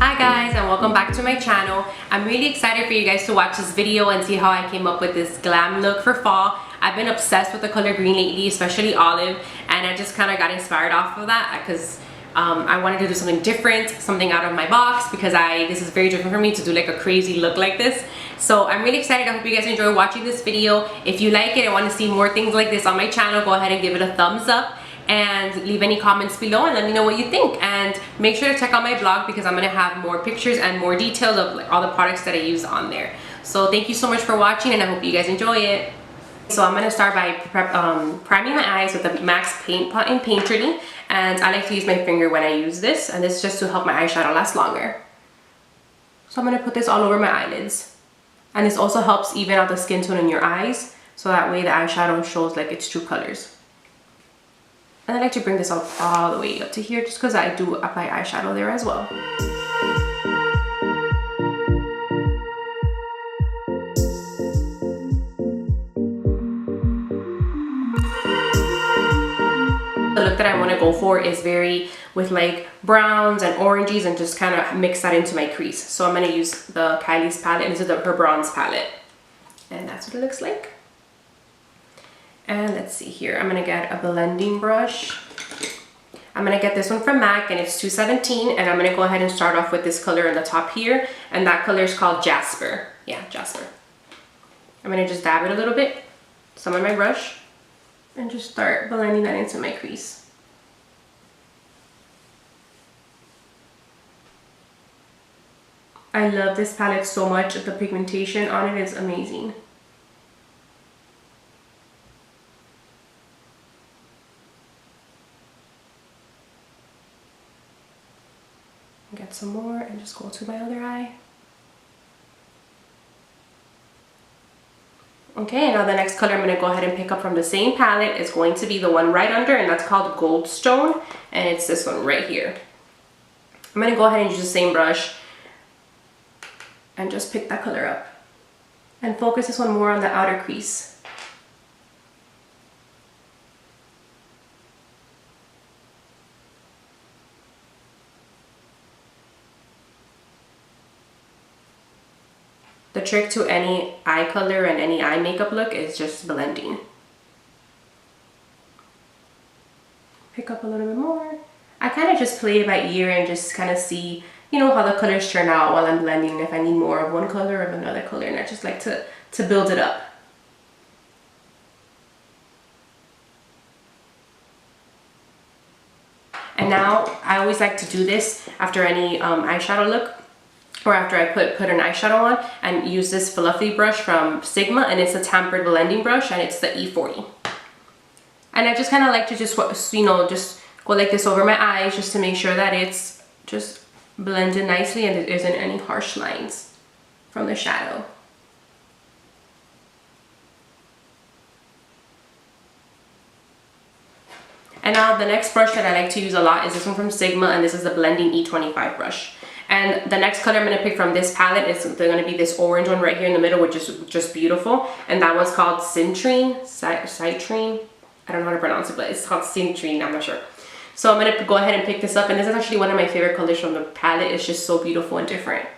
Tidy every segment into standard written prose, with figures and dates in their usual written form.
Hi guys, and welcome back to my channel. I'm really excited for you guys to watch this video and see how I came up with this glam look for fall. I've been obsessed with the color green lately, especially olive, and I just kind of got inspired off of that because I wanted to do something different, something out of my box, because this is very different for me to do like a crazy look like this. So I'm really excited. I hope you guys enjoy watching this video. If you like it and want to see more things like this on my channel, go ahead and give it a thumbs up and leave any comments below and let me know what you think. And make sure to check out my blog because I'm going to have more pictures and more details of like all the products that I use on there. So thank you so much for watching, and I hope you guys enjoy it. So I'm going to start by priming my eyes with the MAC's Paint Pot and Painterly, and I like to use my finger when I use this, and this is just to help my eyeshadow last longer. So I'm going to put this all over my eyelids, and this also helps even out the skin tone in your eyes, so that way the eyeshadow shows like its true colors. And I like to bring this up all the way up to here just because I do apply eyeshadow there as well. The look that I want to go for is very with like browns and oranges and just kind of mix that into my crease. So I'm going to use the Kylie's palette, and this is her bronze palette. And that's what it looks like. And let's see here, I'm gonna get a blending brush. I'm gonna get this one from MAC, and it's 217, and I'm gonna go ahead and start off with this color in the top here, and that color is called Jasper. Yeah, Jasper. I'm gonna just dab it a little bit, some on my brush, and just start blending that into my crease. I love this palette so much. The pigmentation on it is amazing. Get some more and just go to my other eye. Okay, now the next color I'm going to go ahead and pick up from the same palette is going to be the one right under, and that's called Goldstone, and it's this one right here. I'm going to go ahead and use the same brush and just pick that color up and focus this one more on the outer crease. The trick to any eye color and any eye makeup look is just blending. Pick up a little bit more. I kind of just play it by ear and just kind of see, you know, how the colors turn out while I'm blending. If I need more of one color or of another color, and I just like to build it up. And now I always like to do this after any eyeshadow look, or after I put an eyeshadow on, and use this fluffy brush from Sigma, and it's a Tapered blending brush, and it's the E40. And I just kind of like to just, you know, just go like this over my eyes just to make sure that it's just blended nicely and there isn't any harsh lines from the shadow. And now the next brush that I like to use a lot is this one from Sigma, and this is the Blending E25 brush. And the next color I'm going to pick from this palette is going to be this orange one right here in the middle, which is just beautiful. And that one's called Citrine. I don't know how to pronounce it, but it's called Citrine, I'm not sure. So I'm going to go ahead and pick this up. And this is actually one of my favorite colors from the palette. It's just so beautiful and different.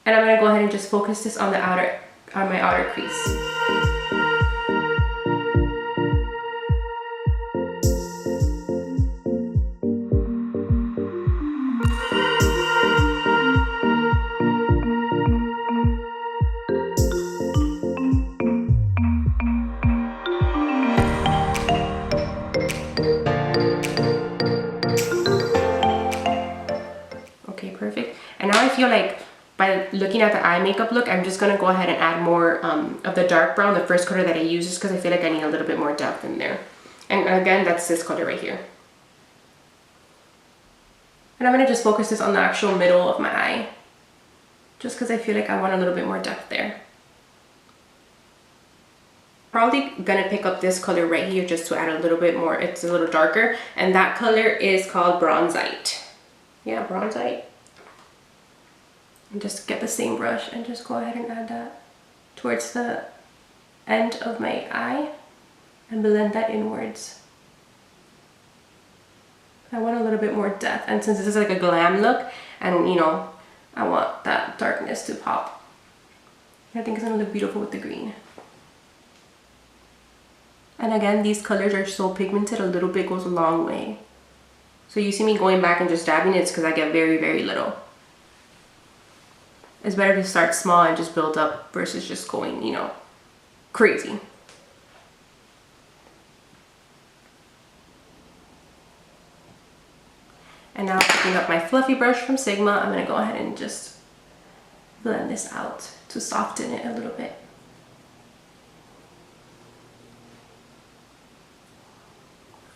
And I'm going to go ahead and just focus this on my outer crease. Perfect. And now I feel like by looking at the eye makeup look, I'm just going to go ahead and add more of the dark brown, the first color that I use, just because I feel like I need a little bit more depth in there. And again, that's this color right here. And I'm going to just focus this on the actual middle of my eye, just because I feel like I want a little bit more depth there. Probably going to pick up this color right here just to add a little bit more. It's a little darker, and that color is called Bronzite. Yeah, Bronzite. And just get the same brush and just go ahead and add that towards the end of my eye and blend that inwards. I want a little bit more depth, and since this is like a glam look, and you know, I want that darkness to pop. I think it's gonna look beautiful with the green. And again, these colors are so pigmented, a little bit goes a long way. So you see me going back and just dabbing it, it's because I get very, very little. It's better to start small and just build up versus just going, you know, crazy. And now picking up my fluffy brush from Sigma, I'm gonna go ahead and just blend this out to soften it a little bit.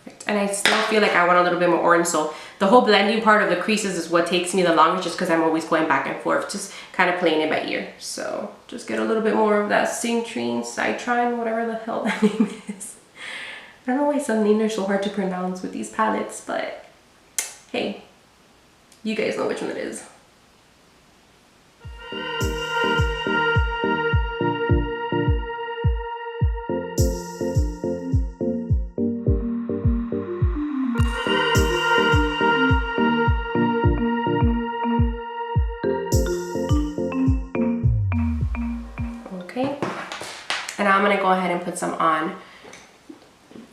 Perfect. And I still feel like I want a little bit more orange, so the whole blending part of the creases is what takes me the longest, just because I'm always going back and forth, just kind of playing it by ear. So just get a little bit more of that Citrine, whatever the hell that name is. I don't know why some names are so hard to pronounce with these palettes, but hey, you guys know which one it is. Okay, and now I'm gonna go ahead and put some on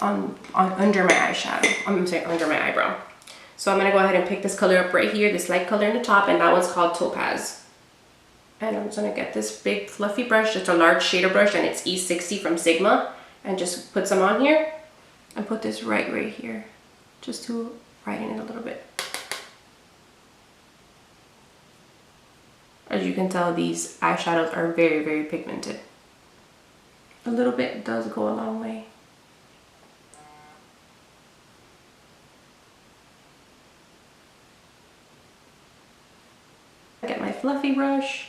under my eyeshadow. I'm sorry, under my eyebrow. So I'm gonna go ahead and pick this color up right here, this light color in the top, and that one's called Topaz. And I'm just gonna get this big fluffy brush, just a large shader brush, and it's E60 from Sigma, and just put some on here, and put this right here, just to brighten it a little bit. As you can tell, these eyeshadows are very, very pigmented. A little bit does go a long way. Get my fluffy brush.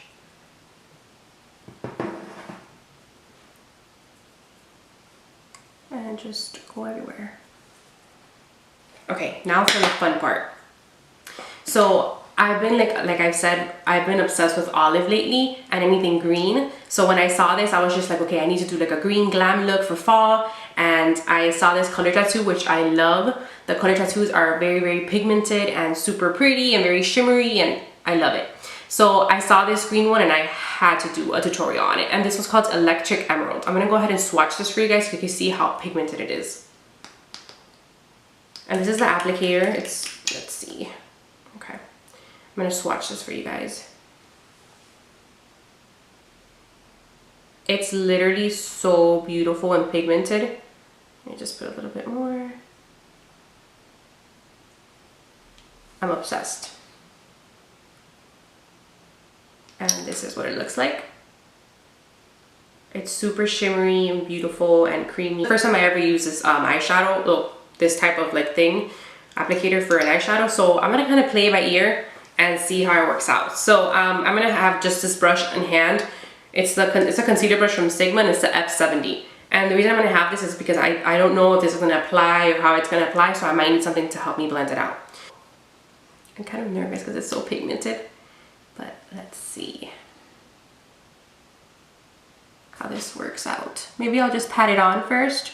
And just go everywhere. Okay, now for the fun part. So I've been like I've said, I've been obsessed with olive lately and anything green. So when I saw this, I was just like, okay, I need to do like a green glam look for fall. And I saw this color tattoo, which I love. The color tattoos are very, very pigmented and super pretty and very shimmery, and I love it. So I saw this green one and I had to do a tutorial on it. And this was called Electric Emerald. I'm gonna go ahead and swatch this for you guys so you can see how pigmented it is. And this is the applicator. It's, let's see. Okay. I'm gonna swatch this for you guys. It's literally so beautiful and pigmented. Let me just put a little bit more. I'm obsessed. And this is what it looks like. It's super shimmery and beautiful and creamy. First time I ever used this eyeshadow, well, this type of like thing, applicator for an eyeshadow. So I'm gonna kind of play by ear and see how it works out. So I'm gonna have just this brush in hand. It's a concealer brush from Sigma, and it's the F70. And the reason I'm gonna have this is because I don't know if this is gonna apply or how it's gonna apply, so I might need something to help me blend it out. I'm kind of nervous because it's so pigmented, but let's see how this works out. Maybe I'll just pat it on first.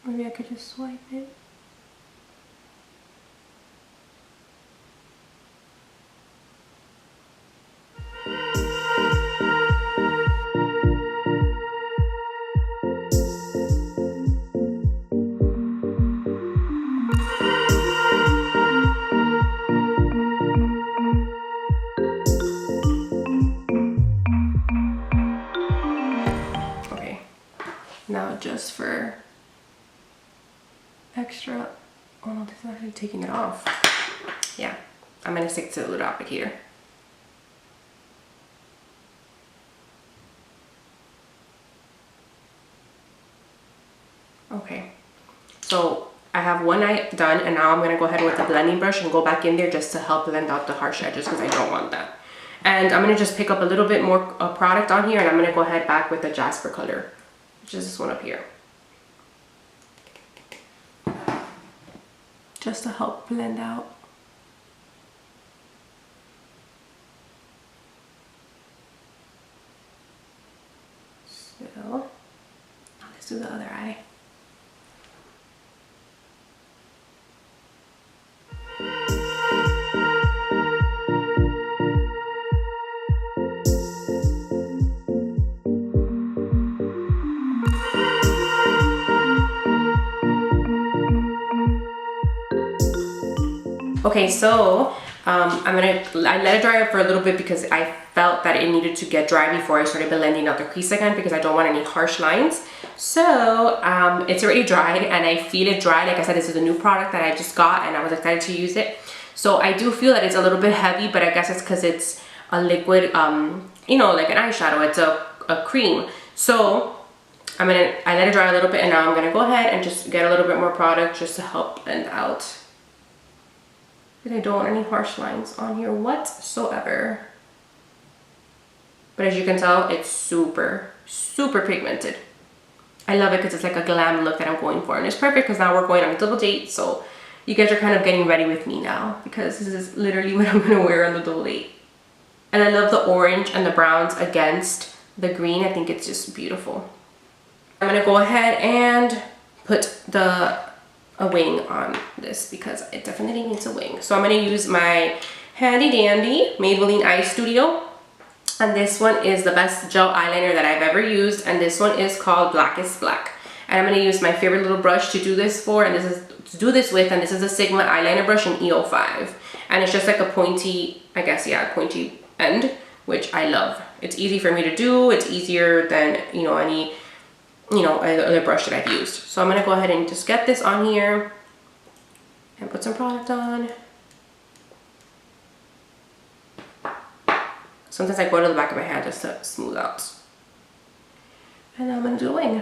Maybe I could just swipe it. Now just for extra, oh no, this is actually taking it off. Yeah, I'm gonna stick to the little applicator. Okay, so I have one eye done, and now I'm gonna go ahead with the blending brush and go back in there just to help blend out the harsh edges, because I don't want that. And I'm gonna just pick up a little bit more product on here, and I'm gonna go ahead back with the Jasper color, which is this one up here, just to help blend out. So now let's do the other eye. Okay, so I let it dry up for a little bit because I felt that it needed to get dry before I started blending out the crease again, because I don't want any harsh lines. So it's already dried and I feel it dry. Like I said, this is a new product that I just got and I was excited to use it. So I do feel that it's a little bit heavy, but I guess it's because it's a liquid, you know, like an eyeshadow. It's a cream. So I let it dry a little bit, and now I'm gonna go ahead and just get a little bit more product just to help blend out. And I don't want any harsh lines on here whatsoever. But as you can tell, it's super, super pigmented. I love it because it's like a glam look that I'm going for, and it's perfect because now we're going on a double date, so you guys are kind of getting ready with me now, because this is literally what I'm gonna wear on the double date. And I love the orange and the browns against the green. I think it's just beautiful. I'm gonna go ahead and put a wing on this because it definitely needs a wing. So I'm gonna use my handy dandy Maybelline Eye Studio. And this one is the best gel eyeliner that I've ever used, and this one is called Blackest Black. And I'm gonna use my favorite little brush to do this for, and this is to do this with, and this is a Sigma eyeliner brush in EO5. And it's just like a pointy, I guess, yeah, pointy end, which I love. It's easy for me to do. It's easier than, you know, any, you know, other brush that I've used. So I'm gonna go ahead and just get this on here and put some product on. Sometimes I go to the back of my hand just to smooth out. And now I'm gonna do a wing.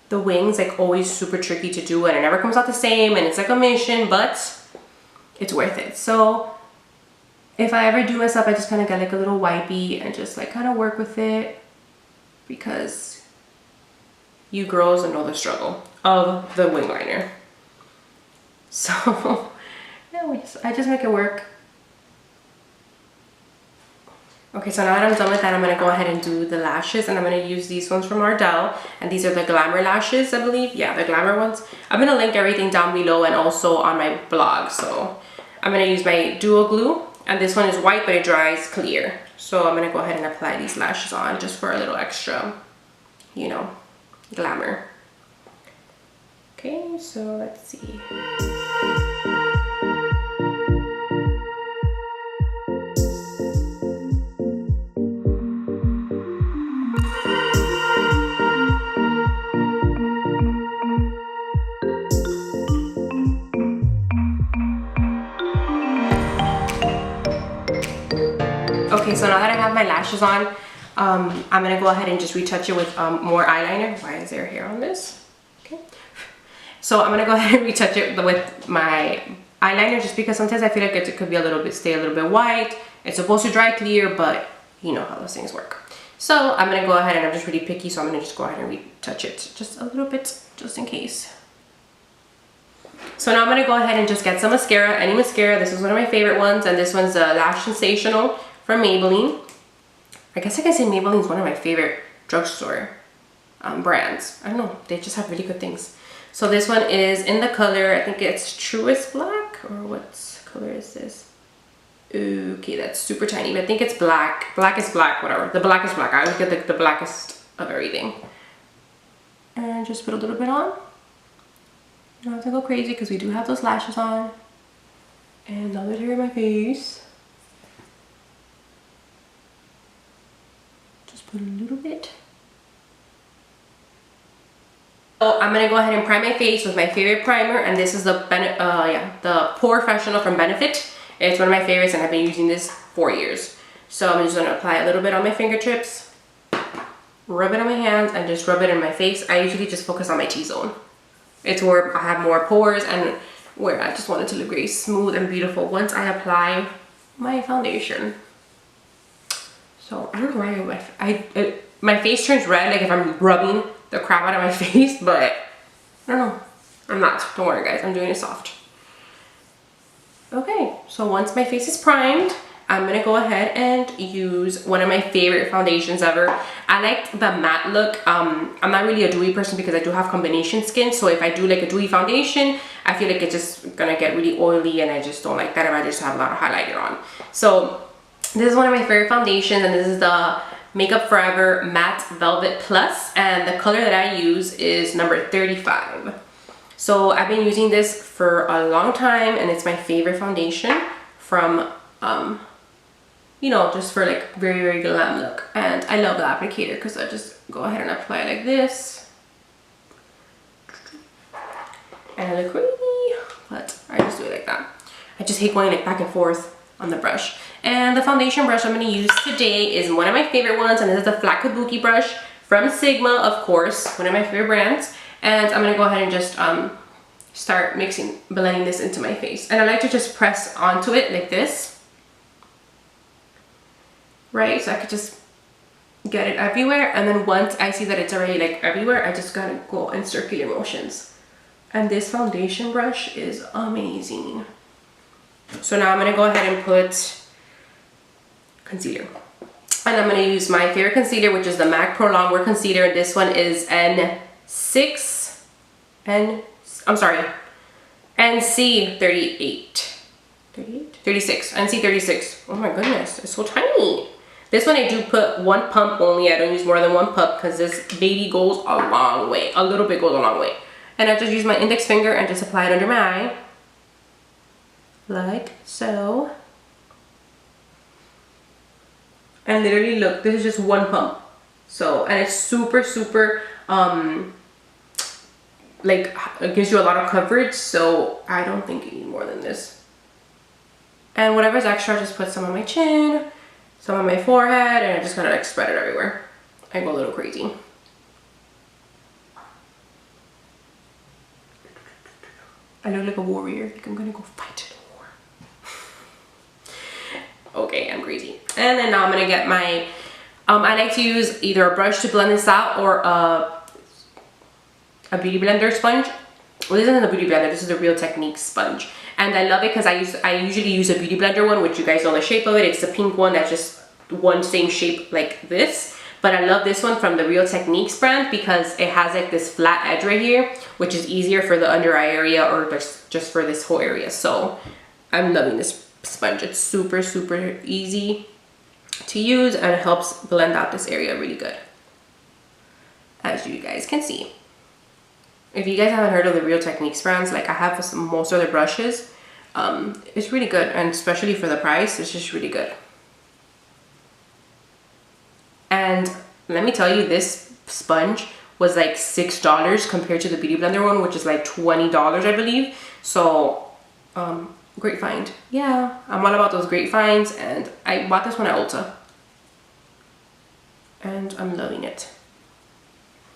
The wing's like always super tricky to do, and it never comes out the same, and it's like a mission, but it's worth it. So if I ever do mess up, I just kind of get like a little wipey and just like kind of work with it, because you girls know the struggle of the wing liner. So yeah, I just make it work. Okay, so now that I'm done with that, I'm gonna go ahead and do the lashes, and I'm gonna use these ones from Ardell, and these are the Glamour lashes, I believe. Yeah, the Glamour ones. I'm gonna link everything down below and also on my blog. So I'm gonna use my Duo Glue, and this one is white, but it dries clear. So I'm gonna go ahead and apply these lashes on just for a little extra, you know, glamour. Okay, so let's see. Okay, so now that I have my lashes on, I'm gonna go ahead and just retouch it with more eyeliner. Why is there hair on this? Okay. So I'm gonna go ahead and retouch it with my eyeliner, just because sometimes I feel like it could be stay a little bit white. It's supposed to dry clear, but you know how those things work. So I'm gonna go ahead, and I'm just really picky, so I'm gonna just go ahead and retouch it just a little bit, just in case. So now I'm gonna go ahead and just get some mascara, any mascara. This is one of my favorite ones, and this one's the Lash Sensational from Maybelline. I guess I can say Maybelline is one of my favorite drugstore brands. I don't know, they just have really good things. So this one is in the color, I think it's Truest Black, or what color is this? Okay, that's super tiny, but I think it's black. Blackest Black, whatever. The Blackest Black. I always get the blackest of everything. And just put a little bit on. You don't have to go crazy because we do have those lashes on. And now they're here in my face. Put a little bit. So I'm gonna go ahead and prime my face with my favorite primer, and this is the POREfessional from Benefit. It's one of my favorites, and I've been using this for years. So I'm just gonna apply a little bit on my fingertips, rub it on my hands, and just rub it in my face. I usually just focus on my T-zone. It's where I have more pores and where I just want it to look very smooth and beautiful once I apply my foundation. So I don't know why my face turns red, like if I'm rubbing the crap out of my face, but I don't know. I'm not. Don't worry guys, I'm doing it soft. Okay, so once my face is primed, I'm gonna go ahead and use one of my favorite foundations ever. I like the matte look. I'm not really a dewy person because I do have combination skin, so if I do like a dewy foundation, I feel like it's just gonna get really oily, and I just don't like that if I just have a lot of highlighter on. So this is one of my favorite foundations, and this is the Makeup Forever Matte Velvet Plus, and the color that I use is number 35. So I've been using this for a long time, and it's my favorite foundation from you know, just for like very, very glam look. And I love the applicator because I just go ahead and apply like this, and I look crazy, but I just do it like that. I just hate going like back and forth on the brush. And the foundation brush I'm going to use today is one of my favorite ones, and this is the flat Kabuki brush from Sigma, of course, one of my favorite brands. And I'm going to go ahead and just start blending this into my face. And I like to just press onto it like this, right? So I could just get it everywhere, and then once I see that it's already like everywhere, I just gotta go in circular motions. And this foundation brush is amazing. So now I'm gonna go ahead and put concealer, and I'm gonna use my favorite concealer, which is the MAC Pro Longwear concealer. This one is NC38 36, NC36. Oh my goodness, it's so tiny. This one I do put one pump only. I don't use more than one pump because this baby goes a long way. A little bit goes a long way. And I just use my index finger and just apply it under my eye, like so. And literally look, this is just one pump. So, and it's super, super, like, it gives you a lot of coverage. So I don't think you need more than this. And whatever's extra, I just put some on my chin, some on my forehead, and I just kind of like spread it everywhere. I go a little crazy. I look like a warrior, like I'm gonna go fight the war. Okay, I'm crazy. And then now I'm gonna get my, I like to use either a brush to blend this out or a beauty blender sponge. Well, this isn't a beauty blender, this is a Real Techniques sponge. And I love it because I usually use a beauty blender one, which you guys know the shape of it. It's the pink one that's just one same shape like this. But I love this one from the Real Techniques brand because it has like this flat edge right here, which is easier for the under eye area or just for this whole area. So I'm loving this sponge. It's super, super easy to use, and it helps blend out this area really good, as you guys can see. If you guys haven't heard of the Real Techniques brands, like I have most of their brushes, it's really good, and especially for the price, it's just really good. And let me tell you, this sponge was like $6 compared to the Beauty Blender one, which is like $20, I believe. So, great find. Yeah, I'm all about those great finds, and I bought this one at Ulta. And I'm loving it.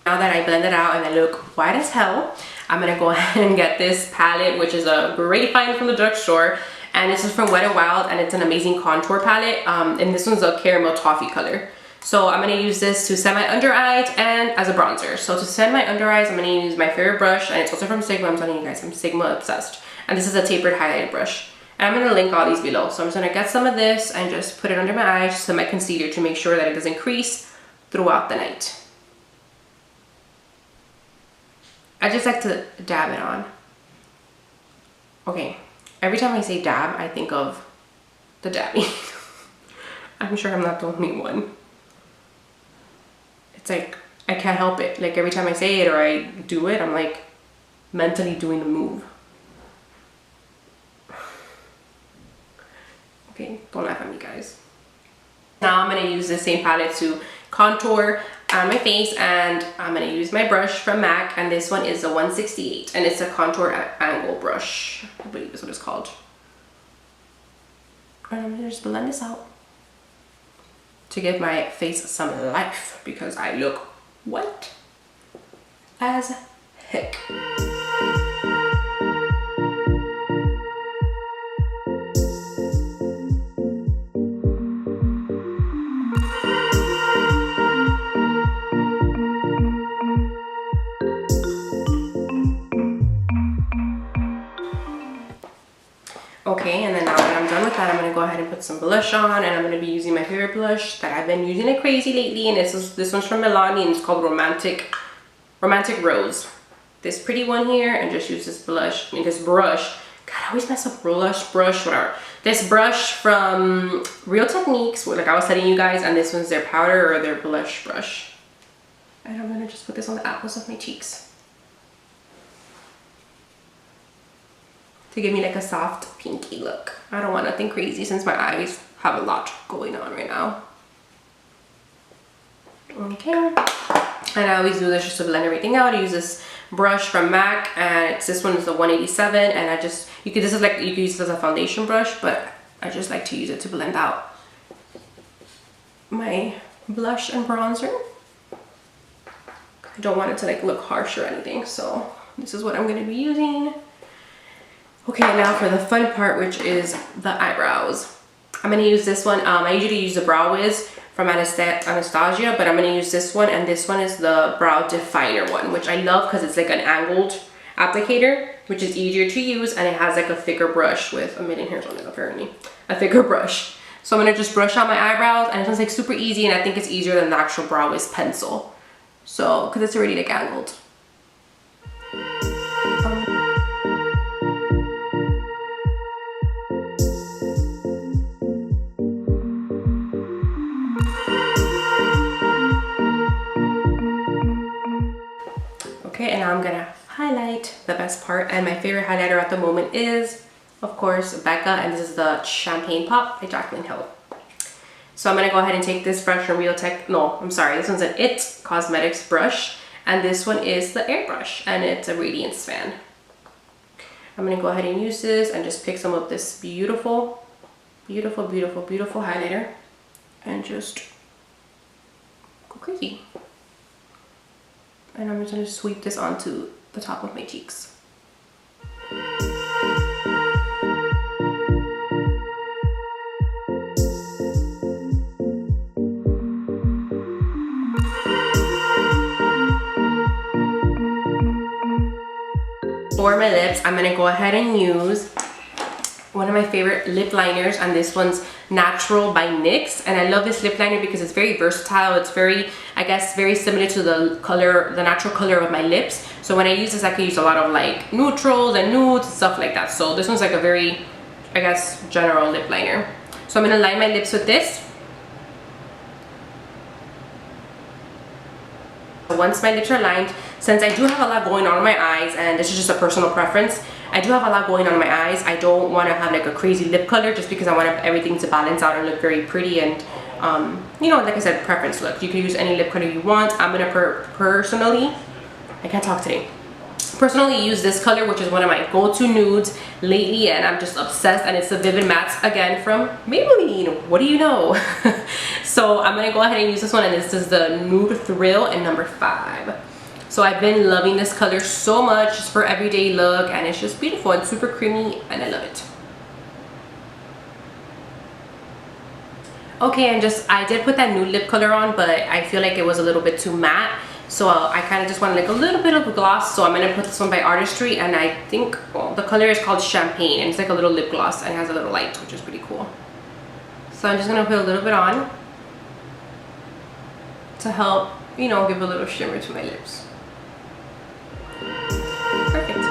Now that I blend it out and I look white as hell, I'm gonna go ahead and get this palette, which is a great find from the drugstore. And this is from Wet n Wild, and it's an amazing contour palette. And this one's a caramel toffee color. So I'm gonna use this to set my under eyes and as a bronzer. So to set my under eyes, I'm gonna use my favorite brush, and it's also from Sigma. I'm telling you guys, I'm Sigma obsessed. And this is a tapered highlighter brush. And I'm gonna link all these below. So I'm just gonna get some of this and just put it under my eyes, just to my concealer, to make sure that it doesn't crease throughout the night. I just like to dab it on. Okay, every time I say dab, I think of the dabbing. I'm sure I'm not the only one. It's like, I can't help it. Like every time I say it or I do it, I'm like mentally doing the move. Okay, don't laugh at me, guys. Now I'm gonna use the same palette to contour my face, and I'm gonna use my brush from MAC, and this one is a 168, and it's a contour angle brush, I believe is what it's called. And I'm gonna just blend this out to give my face some life, because I look white as heck. Okay, and then now that I'm done with that, I'm going to go ahead and put some blush on, and I'm going to be using my favorite blush that I've been using like crazy lately, and this one's from Milani, and it's called Romantic Rose. This pretty one here, and just use this blush, this brush. God, I always mess up brush, whatever. This brush from Real Techniques, like I was telling you guys, and this one's their powder or their blush brush. And I'm going to just put this on the apples of my cheeks to give me like a soft pinky look. I don't want nothing crazy since my eyes have a lot going on right now. Okay, and I always do this just to blend everything out. I use this brush from MAC, and this one is the 187, and I just, you could use this as a foundation brush, but I just like to use it to blend out my blush and bronzer. I don't want it to like look harsh or anything, so this is what I'm going to be using. Okay, now for the fun part, which is the eyebrows. I'm going to use this one. I usually use the Brow Wiz from Anastasia, but I'm going to use this one, and this one is the Brow Definer one, which I love because it's like an angled applicator, which is easier to use, and it has like a thicker brush with a million hairs on it, apparently. A thicker brush. So I'm going to just brush out my eyebrows, and it's like super easy, and I think it's easier than the actual Brow Wiz pencil. So, because it's already like angled. Okay, and now I'm gonna highlight, the best part, and my favorite highlighter at the moment is, of course, Becca, and this is the Champagne Pop by Jaclyn Hill. So I'm gonna go ahead and take this brush from Real Tech, no, I'm sorry, this one's an It Cosmetics brush, and this one is the airbrush, and it's a radiance fan. I'm gonna go ahead and use this and just pick some of this beautiful, beautiful, beautiful, beautiful highlighter, and just go crazy. And I'm just gonna sweep this onto the top of my cheeks. For my lips, I'm gonna go ahead and use one of my favorite lip liners, and this one's Natural by NYX, and I love this lip liner because it's very versatile. It's very, I guess, very similar to the color, the natural color of my lips. So when I use this, I can use a lot of like neutrals and nudes, stuff like that. So this one's like a very, I guess, general lip liner. So I'm gonna line my lips with this. Once my lips are lined, since I do have a lot going on in my eyes, and this is just a personal preference, I do have a lot going on in my eyes. I don't want to have like a crazy lip color just because I want everything to balance out and look very pretty, and you know, like I said, preference look. You can use any lip color you want. I'm gonna personally, I can't talk today, personally use this color, which is one of my go-to nudes lately, and I'm just obsessed, and it's the Vivid Mattes again from Maybelline. What do you know? So I'm gonna go ahead and use this one, and this is the Nude Thrill in number 5. So I've been loving this color so much, just for everyday look, and it's just beautiful and super creamy, and I love it. Okay, and I did put that nude lip color on, but I feel like it was a little bit too matte, so I kind of just wanted like a little bit of a gloss. So I'm gonna put this one by Artistry, and I think, well, the color is called Champagne, and it's like a little lip gloss, and it has a little light, which is pretty cool. So I'm just gonna put a little bit on to help, you know, give a little shimmer to my lips. Perfect.